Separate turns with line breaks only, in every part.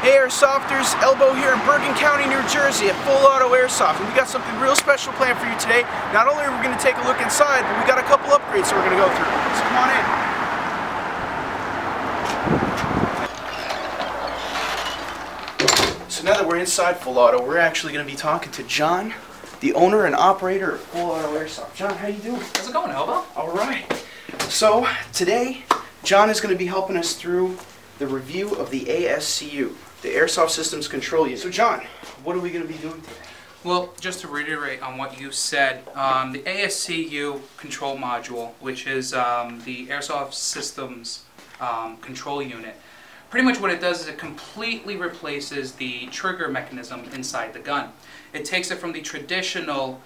Hey Airsofters, Elbow here in Bergen County, New Jersey at Full Auto Airsoft, and we got something real special planned for you today. Not only are we going to take a look inside, but we got a couple upgrades that we're going to go through. So come on in. So now that we're inside Full Auto, we're actually going to be talking to John, the owner and operator of Full Auto Airsoft. John, how you doing?
How's it going, Elbow?
All right. So today, John is going to be helping us through the review of the ASCU, the Airsoft Systems Control Unit. So John, what are we going to be doing today?
Well, just to reiterate on what you said, the ASCU control module, which is the Airsoft Systems Control Unit, pretty much what it does is it completely replaces the trigger mechanism inside the gun. It takes it from the traditional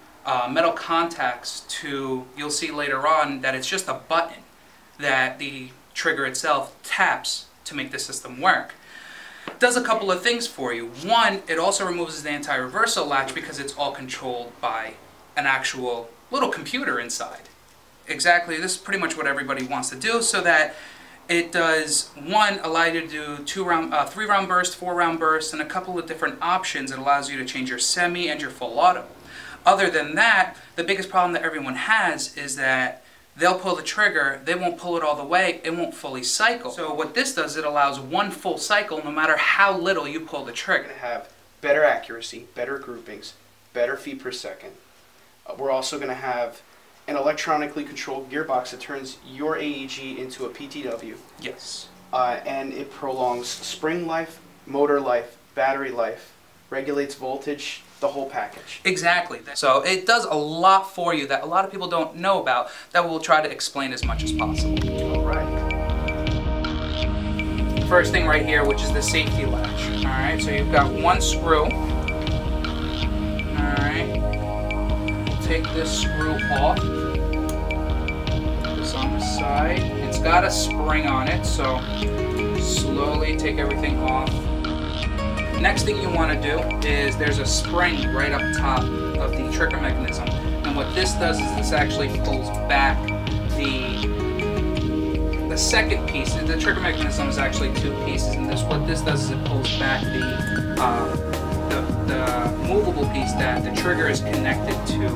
metal contacts to, you'll see later on, that it's just a button that the trigger itself taps to make the system work. It does a couple of things for you. One, it also removes the anti-reversal latch because it's all controlled by an actual little computer inside. Exactly, this is pretty much what everybody wants to do, so that it does, one, allow you to do 3-round burst, 4-round burst, and a couple of different options. It allows you to change your semi and your full auto. Other than that, the biggest problem that everyone has is that they'll pull the trigger, they won't pull it all the way, it won't fully cycle. So what this does, it allows one full cycle no matter how little you pull the trigger.
We're going to have better accuracy, better groupings, better feet per second. We're also going to have an electronically controlled gearbox that turns your AEG into a PTW.
Yes.
And it prolongs spring life, motor life, battery life, regulates voltage, the whole package.
Exactly. So it does a lot for you that a lot of people don't know about, that we'll try to explain as much as possible.
All right.
First thing right here, which is the safety latch. All right, so you've got one screw. All right. We'll take this screw off. Put this on the side. It's got a spring on it, so slowly take everything off. Next thing you want to do is there's a spring right up top of the trigger mechanism, and what this does is this actually pulls back the second piece. The trigger mechanism is actually two pieces, and what this does is it pulls back the movable piece that the trigger is connected to,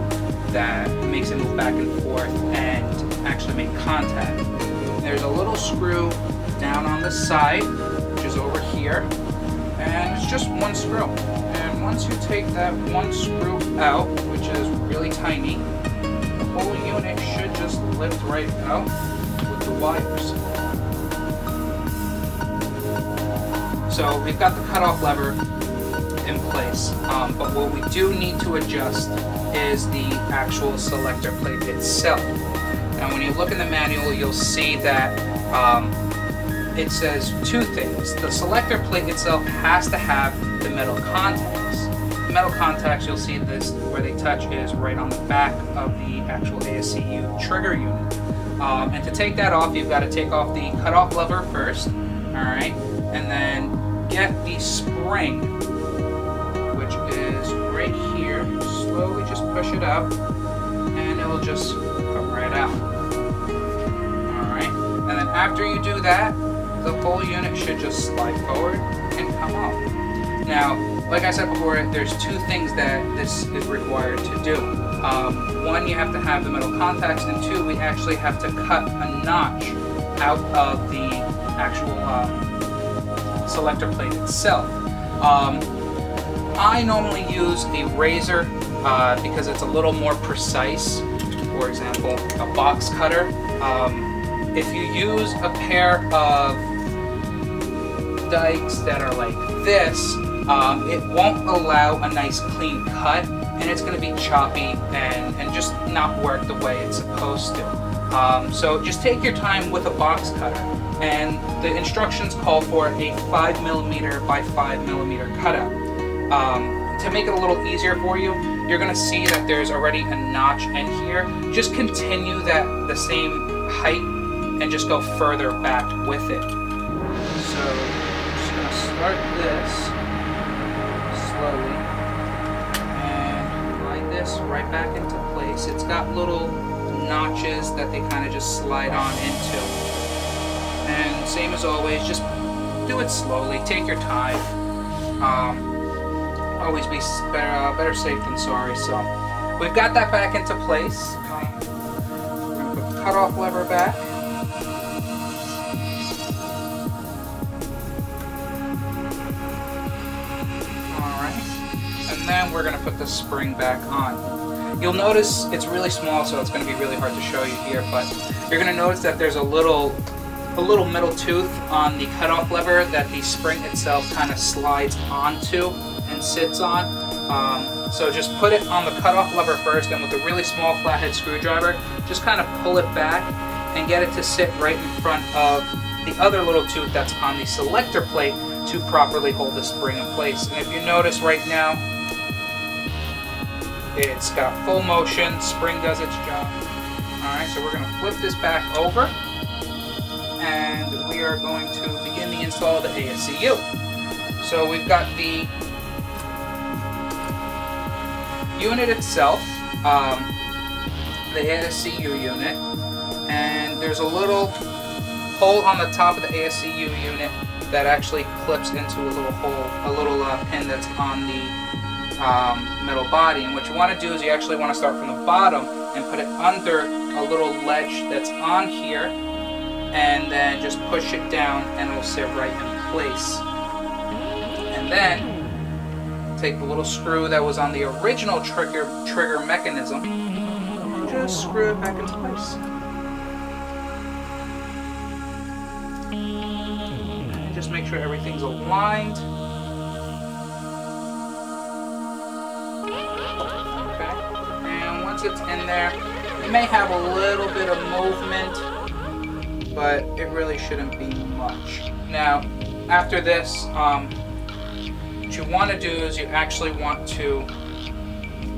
that makes it move back and forth and actually make contact. There's a little screw down on the side, which is over here. And it's just one screw. And once you take that one screw out, which is really tiny, the whole unit should just lift right out with the wires. So we've got the cutoff lever in place, but what we do need to adjust is the actual selector plate itself. Now when you look in the manual, you'll see that it says two things. The selector plate itself has to have the metal contacts. The metal contacts, you'll see this, where they touch is right on the back of the actual ASCU trigger unit. And to take that off, you've got to take off the cutoff lever first, alright, and then get the spring, which is right here. Slowly just push it up, and it'll just come right out. Alright, and then after you do that, the whole unit should just slide forward and come off. Now, like I said before, there's two things that this is required to do. One, you have to have the metal contacts, and two, we actually have to cut a notch out of the actual selector plate itself. I normally use a razor because it's a little more precise. For example, a box cutter. If you use a pair of dikes that are like this, it won't allow a nice clean cut, and it's going to be choppy and just not work the way it's supposed to. So just take your time with a box cutter, and the instructions call for a 5mm by 5mm cutout. To make it a little easier for you, you're going to see that there's already a notch in here. Just continue the same height and just go further back with it. So I'm just going to start this slowly and slide this right back into place. It's got little notches that they kind of just slide on into. And same as always, just do it slowly, take your time. Always be better safe than sorry. So we've got that back into place. We're going to put the cutoff lever back. And then we're going to put the spring back on. You'll notice it's really small, so it's going to be really hard to show you here, but you're going to notice that there's a little middle tooth on the cutoff lever that the spring itself kind of slides onto and sits on. So just put it on the cutoff lever first, and with a really small flathead screwdriver, just kind of pull it back and get it to sit right in front of the other little tooth that's on the selector plate to properly hold the spring in place. And if you notice right now, it's got full motion, spring does its job. Alright, so we're going to flip this back over, and we are going to begin the install of the ASCU. So we've got the unit itself, the ASCU unit, and there's a little hole on the top of the ASCU unit that actually clips into a little hole, a little pin that's on the metal body. And what you want to do is you actually want to start from the bottom and put it under a little ledge that's on here, and then just push it down and it'll sit right in place. And then take the little screw that was on the original trigger mechanism and just screw it back into place. And just make sure everything's aligned. It's in there. It may have a little bit of movement, but it really shouldn't be much. Now, after this, what you want to do is you actually want to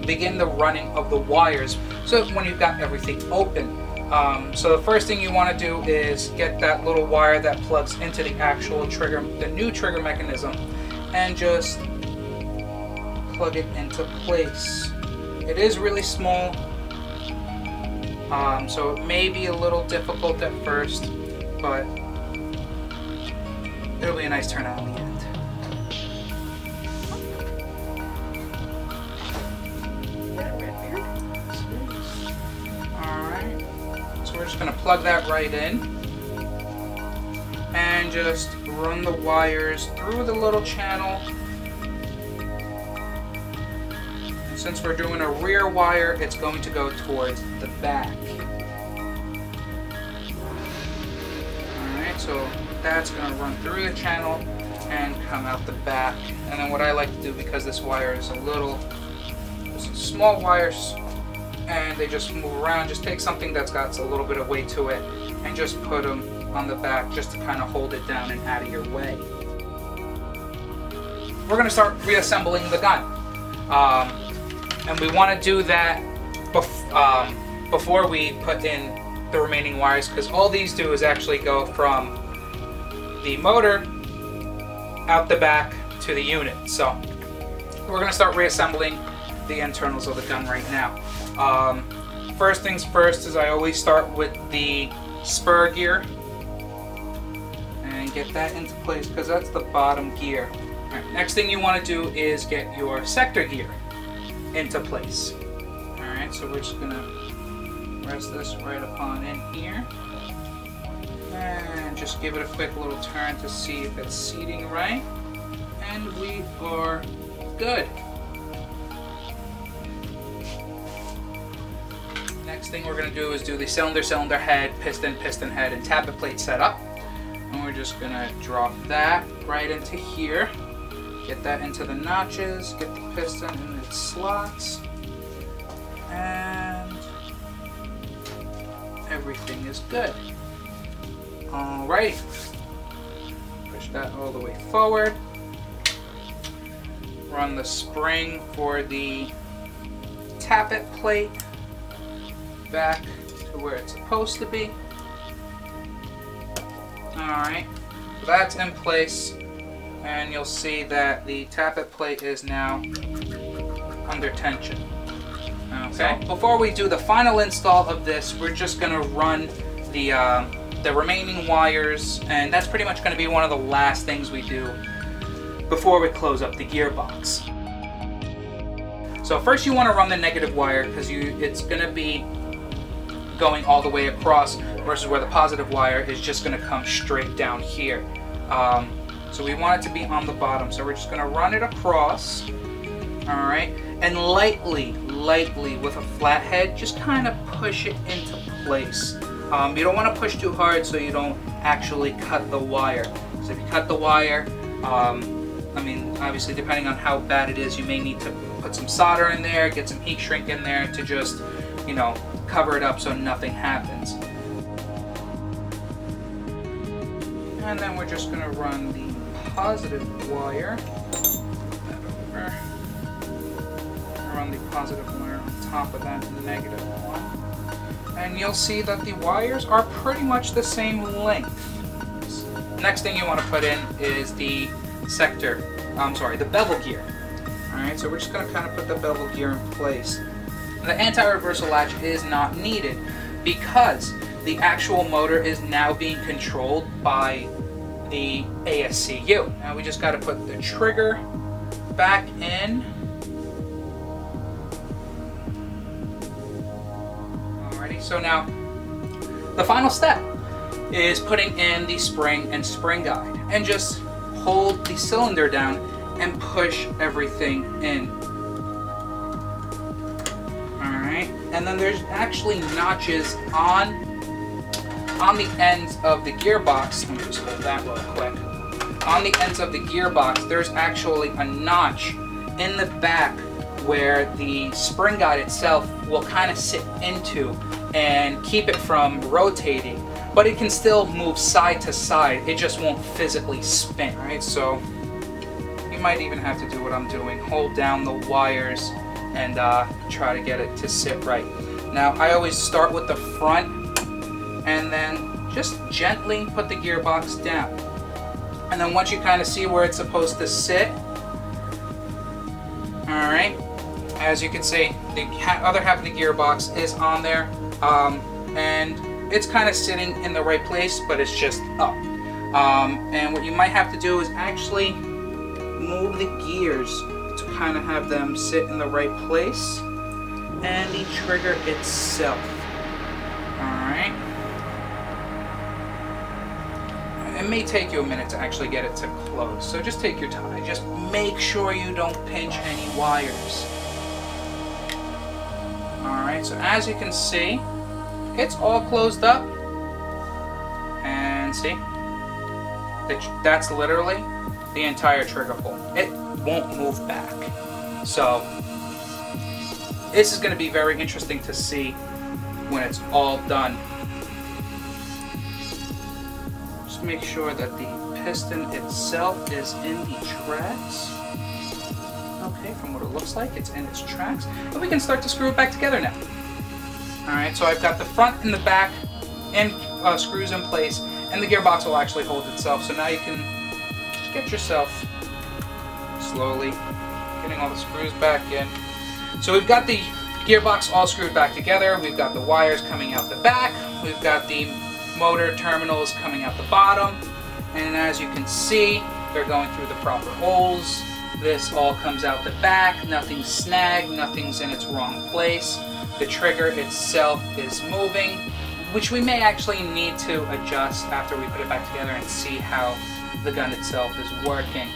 begin the running of the wires. So when you've got everything open, so the first thing you want to do is get that little wire that plugs into the actual trigger, the new trigger mechanism, and just plug it into place. It is really small, so it may be a little difficult at first, but it'll be a nice turnout in the end. Alright, so we're just going to plug that right in and just run the wires through the little channel. Since we're doing a rear wire, it's going to go towards the back. Alright, so that's going to run through the channel and come out the back. And then what I like to do, because this wire is small wires and they just move around, just take something that's got a little bit of weight to it and just put them on the back just to kind of hold it down and out of your way. We're going to start reassembling the gun. And we want to do that before we put in the remaining wires, because all these do is actually go from the motor out the back to the unit. So we're going to start reassembling the internals of the gun right now. First things first is I always start with the spur gear and get that into place, because that's the bottom gear. All right, next thing you want to do is get your sector gear into place. Alright, so we're just gonna rest this right upon in here and just give it a quick little turn to see if it's seating right, and we are good. Next thing we're gonna do is do the cylinder head, piston head, and tappet plate setup, and we're just gonna drop that right into here. Get that into the notches, get the piston in its slots, and everything is good. Alright, push that all the way forward. Run the spring for the tappet plate back to where it's supposed to be. Alright, so that's in place. And you'll see that the tappet plate is now under tension. Okay. So before we do the final install of this, we're just going to run the remaining wires, and that's pretty much going to be one of the last things we do before we close up the gearbox. So first you want to run the negative wire because it's going to be going all the way across versus where the positive wire is just going to come straight down here. So we want it to be on the bottom. So we're just going to run it across. All right, and lightly with a flat head, just kind of push it into place. You don't want to push too hard so you don't actually cut the wire. So if you cut the wire, I mean, obviously depending on how bad it is, you may need to put some solder in there, get some heat shrink in there to just, you know, cover it up so nothing happens. And then we're just going to run the positive wire. Run the positive wire on top of that negative one. And you'll see that the wires are pretty much the same length. Next thing you want to put in is the the bevel gear. Alright, so we're just going to kind of put the bevel gear in place. The anti-reversal latch is not needed because the actual motor is now being controlled by the ASCU. Now we just got to put the trigger back in. Alrighty, so now the final step is putting in the spring and spring guide, and just hold the cylinder down and push everything in. Alright, and then there's actually notches on the ends of the gearbox. Let me just hold that real quick. On the ends of the gearbox, there's actually a notch in the back where the spring guide itself will kind of sit into and keep it from rotating, but it can still move side to side. It just won't physically spin, right? So you might even have to do what I'm doing, hold down the wires and try to get it to sit right. Now I always start with the front and then just gently put the gearbox down. And then once you kind of see where it's supposed to sit, alright, as you can see, the other half of the gearbox is on there, and it's kind of sitting in the right place, but it's just up. And what you might have to do is actually move the gears to kind of have them sit in the right place, and the trigger itself. Alright. It may take you a minute to actually get it to close, so just take your time. Just make sure you don't pinch any wires. Alright, so as you can see, it's all closed up. And see? That's literally the entire trigger pull. It won't move back. So, this is going to be very interesting to see when it's all done. Just make sure that the piston itself is in the tracks. Okay, from what it looks like, it's in its tracks. And we can start to screw it back together now. Alright, so I've got the front and the back and screws in place, and the gearbox will actually hold itself. So now you can just get yourself slowly getting all the screws back in. So we've got the gearbox all screwed back together. We've got the wires coming out the back. We've got the motor terminals coming out the bottom. And as you can see, they're going through the proper holes. This all comes out the back. Nothing's snagged. Nothing's in its wrong place. The trigger itself is moving, which we may actually need to adjust after we put it back together and see how the gun itself is working.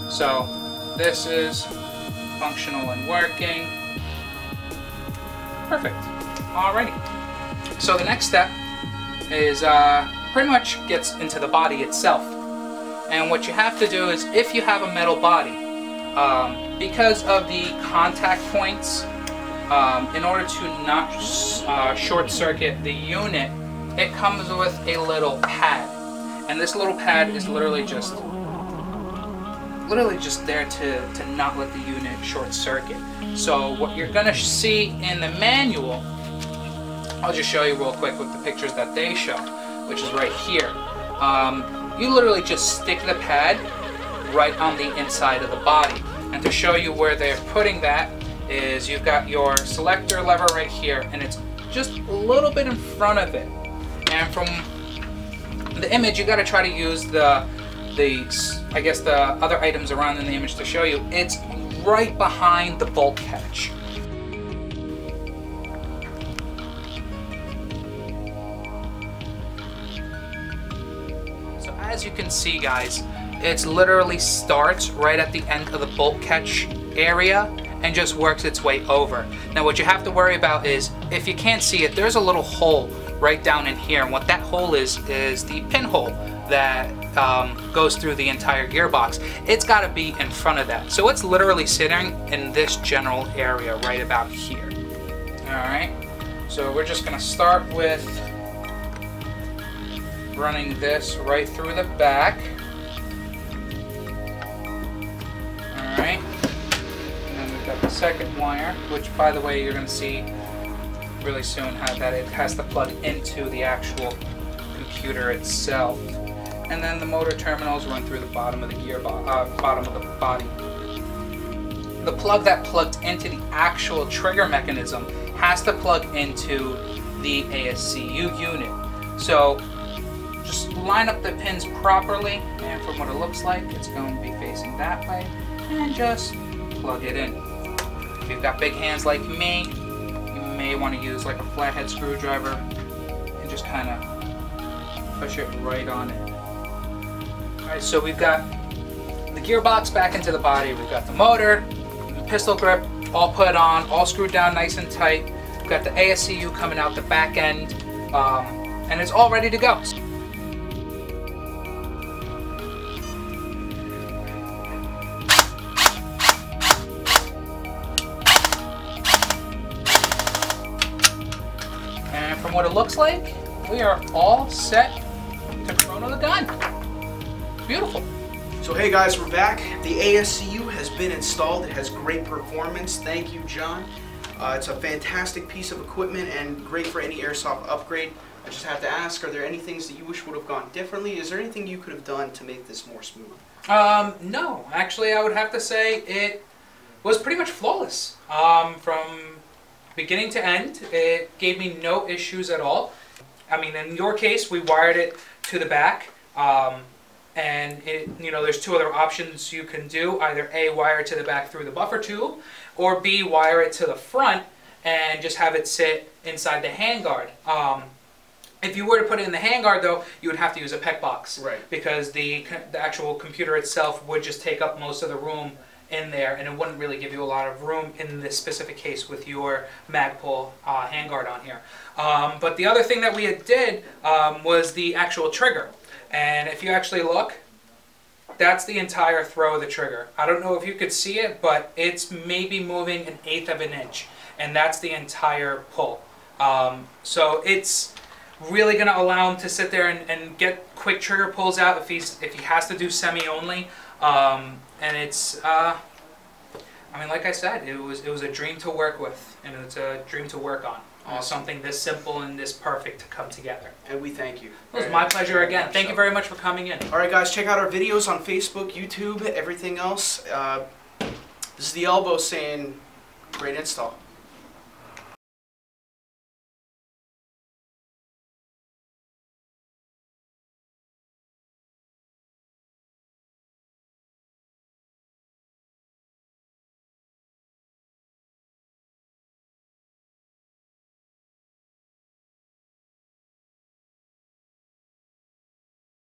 So this is functional and working. Perfect. Alrighty. So the next step is pretty much gets into the body itself. And what you have to do is, if you have a metal body, because of the contact points, in order to not short circuit the unit, it comes with a little pad. And this little pad is literally just there to not let the unit short circuit. So what you're going to see in the manual, I'll just show you real quick with the pictures that they show, which is right here. You literally just stick the pad right on the inside of the body. And to show you where they're putting that is, you've got your selector lever right here, and it's just a little bit in front of it. And from the image, you got to try to use the I guess the other items around in the image to show you, it's right behind the bolt catch. So as you can see, guys, it literally starts right at the end of the bolt catch area and just works its way over. Now what you have to worry about is, if you can't see it, there's a little hole right down in here, and what that hole is the pinhole that goes through the entire gearbox. It's got to be in front of that. So it's literally sitting in this general area right about here. Alright, so we're just going to start with running this right through the back. Alright, and then we've got the second wire, which by the way you're going to see really soon how that it has to plug into the actual computer itself. And then the motor terminals run through the bottom of the gearbox, bottom of the body. The plug that plugged into the actual trigger mechanism has to plug into the ASCU unit. So just line up the pins properly, and from what it looks like, it's going to be facing that way, and just plug it in. If you've got big hands like me, you may want to use like a flathead screwdriver and just kind of push it right on it. Alright, so we've got the gearbox back into the body, we've got the motor, the pistol grip all put on, all screwed down nice and tight. We've got the ASCU coming out the back end, and it's all ready to go. And from what it looks like, we are all set to chrono the gun. Beautiful.
So hey guys, we're back. The ASCU has been installed. It has great performance. Thank you, John. It's a fantastic piece of equipment and great for any airsoft upgrade. I just have to ask, are there any things that you wish would have gone differently? Is there anything you could have done to make this more smooth?
No. Actually, I would have to say it was pretty much flawless. From beginning to end, it gave me no issues at all. I mean, in your case, we wired it to the back. And there's two other options you can do. Either A, wire it to the back through the buffer tube, or B, wire it to the front and just have it sit inside the handguard. If you were to put it in the handguard though, you would have to use a PEC box.
Right. Because
the actual computer itself would just take up most of the room in there, and it wouldn't really give you a lot of room in this specific case with your Magpul handguard on here. But the other thing that we did was the actual trigger. And if you actually look, that's the entire throw of the trigger. I don't know if you could see it, but it's maybe moving 1/8 of an inch. And that's the entire pull. So it's really going to allow him to sit there and get quick trigger pulls out if he has to do semi only. And it's, I mean, like I said, it was a dream to work with, and it's a dream to work on.
Awesome.
Something this simple and this perfect to come together.
And we thank you.
It was my pleasure again. Thank you very much for coming in.
Alright guys, check out our videos on Facebook, YouTube, everything else. This is the Elbow saying, great install.